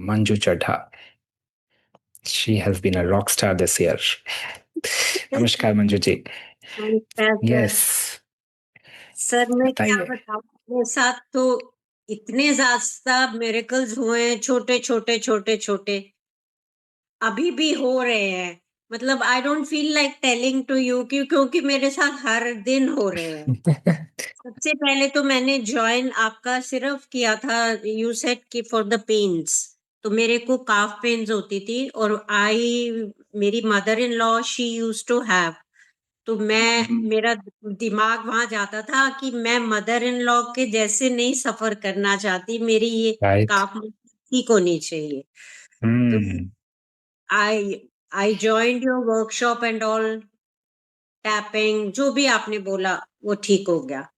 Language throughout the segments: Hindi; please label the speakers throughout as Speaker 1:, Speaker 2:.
Speaker 1: Manju Chadha. She has been a rock star this year. नमस्कार मंजू जी.
Speaker 2: नमस्कार सर.
Speaker 1: Yes.
Speaker 2: सर मैं क्या
Speaker 1: बताइए.
Speaker 2: बताऊं, मेरे साथ तो इतने ज्यादा मिरेकल्स हुए हैं, छोटे छोटे छोटे छोटे, अभी भी हो रहे हैं. मतलब I don't feel like telling to you क्योंकि मेरे साथ हर दिन हो रहे हैं. सबसे पहले तो मैंने ज्वाइन आपका सिर्फ किया था, यू सेड कि फॉर द पेन्स. तो मेरे को काफ पेन्स होती थी और मेरी mother in law she used to have. तो मेरा दिमाग वहां जाता था कि मैं मदर इन लॉ के जैसे नहीं सफर करना चाहती, मेरी ये
Speaker 1: Right.
Speaker 2: काफ ठीक होनी चाहिए. तो I I joined your workshop and all, tapping जो भी आपने बोला वो ठीक हो गया.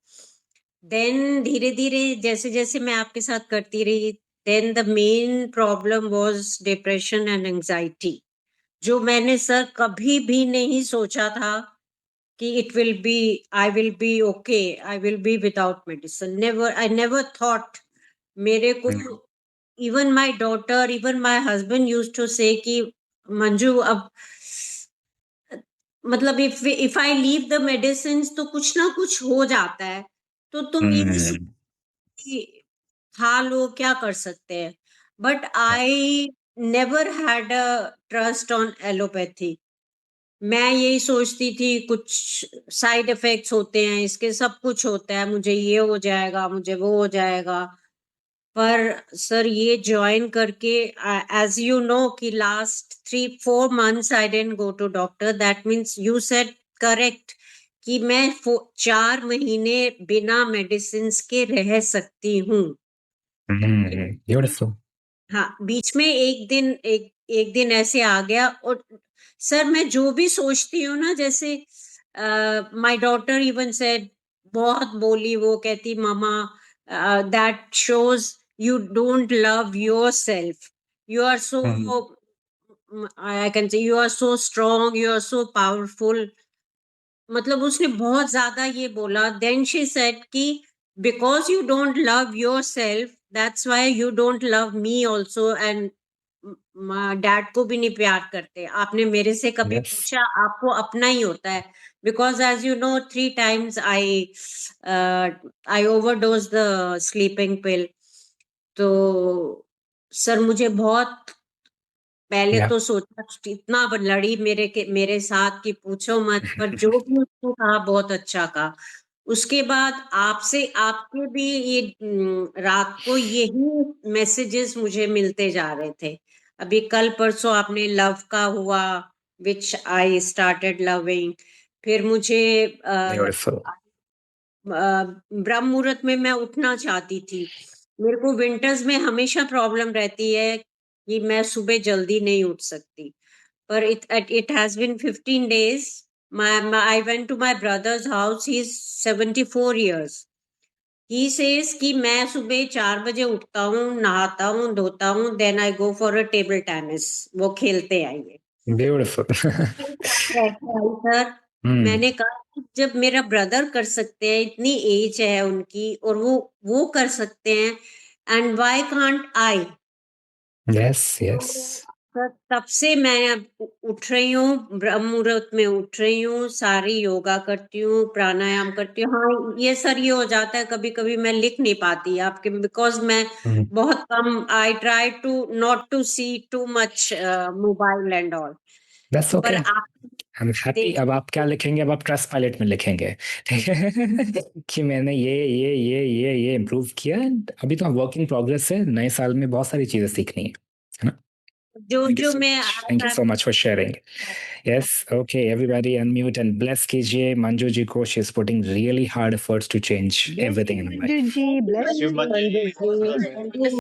Speaker 2: देन धीरे धीरे जैसे जैसे मैं आपके साथ करती रही, then the main problem was depression and anxiety, जो मैंने सर कभी भी नहीं सोचा था कि it will be, I will be okay, I will be without medicine. Never, I never thought. मेरे को even my daughter, even my husband used to say कि मंजू अब मतलब if I leave the medicines तो कुछ ना कुछ हो जाता है, तो तुम ये कि खा लो, क्या कर सकते हैं. But I never had a trust on allopathy. मैं यही सोचती थी कुछ साइड इफेक्ट्स होते हैं इसके, सब कुछ होता है, मुझे ये हो जाएगा, मुझे वो हो जाएगा. पर सर ये ज्वाइन करके, एज यू नो कि last 3-4 months I didn't go to doctor. That means you said correct कि मैं 4 महीने बिना मेडिसिन के रह सकती हूँ.
Speaker 1: Beautiful.
Speaker 2: हाँ, बीच में एक दिन ऐसे आ गया. और सर मैं जो भी सोचती हूँ ना, जैसे माय डॉटर इवन सेड, बहुत बोली, वो कहती मामा that shows you don't love yourself, you are so, I can say you are so strong, you are so powerful. मतलब उसने बहुत ज्यादा ये बोला. देन शी सेड कि because you don't love yourself, that's why you don't love me also. And dad को भी नहीं प्यार करते. आपने मेरे से कभी
Speaker 1: Yes.
Speaker 2: पूछा, आपको अपना ही होता है. Because as you know 3 times I overdose the sleeping pill. तो सर मुझे बहुत पहले
Speaker 1: Yeah.
Speaker 2: तो सोचा, इतना लड़ी मेरे साथ कि पूछो मत. पर जो भी उसने कहा बहुत अच्छा कहा. उसके बाद आपसे आपके भी ये रात को यही मैसेजेस मुझे मिलते जा रहे थे. अभी कल परसों आपने लव का हुआ, विच आई स्टार्टेड लविंग. फिर मुझे
Speaker 1: Beautiful.
Speaker 2: ब्रह्म मुहूर्त में मैं उठना चाहती थी. मेरे को विंटर्स में हमेशा प्रॉब्लम रहती है कि मैं सुबह जल्दी नहीं उठ सकती. पर it has been 15 days. I went to my brother's house. He's 74 years. He says कि मैं सुबह 4 बजे उठता हूँ, नहाता हूँ, धोता हूँ, then I go for a table tennis. वो खेलते आइए.
Speaker 1: Beautiful.
Speaker 2: सर मैंने कहा कि जब मेरा ब्रदर कर सकते हैं, इतनी एज है उनकी, और वो कर सकते हैं, and why can't I.
Speaker 1: Yes, yes.
Speaker 2: तब से मैं अब उठ रही हूँ, ब्रह्म मुहूर्त में उठ रही हूँ, सारी योगा करती हूँ, प्राणायाम करती हूँ. हाँ ये सर ये हो जाता है कभी कभी मैं लिख नहीं पाती आपके, बिकॉज मैं बहुत कम, I try to not to see too much mobile and all.
Speaker 1: That's
Speaker 2: पर
Speaker 1: okay.
Speaker 2: आप
Speaker 1: I'm happy. अब आप क्या लिखेंगे? अब आप ट्रस्ट पायलट में लिखेंगे, ठीक है? कि मैंने ये इम्प्रूव किया. अभी तो वर्क इन प्रोग्रेस है. नए साल में बहुत सारी चीजें सीखनी है ना?
Speaker 2: जो मैं
Speaker 1: Thank you so much for sharing. Yes, okay, everybody unmute and bless KJ Manju ji ko. She's putting really hard efforts to change everything in her life.
Speaker 3: Manju ji, bless you.
Speaker 2: Manju ji.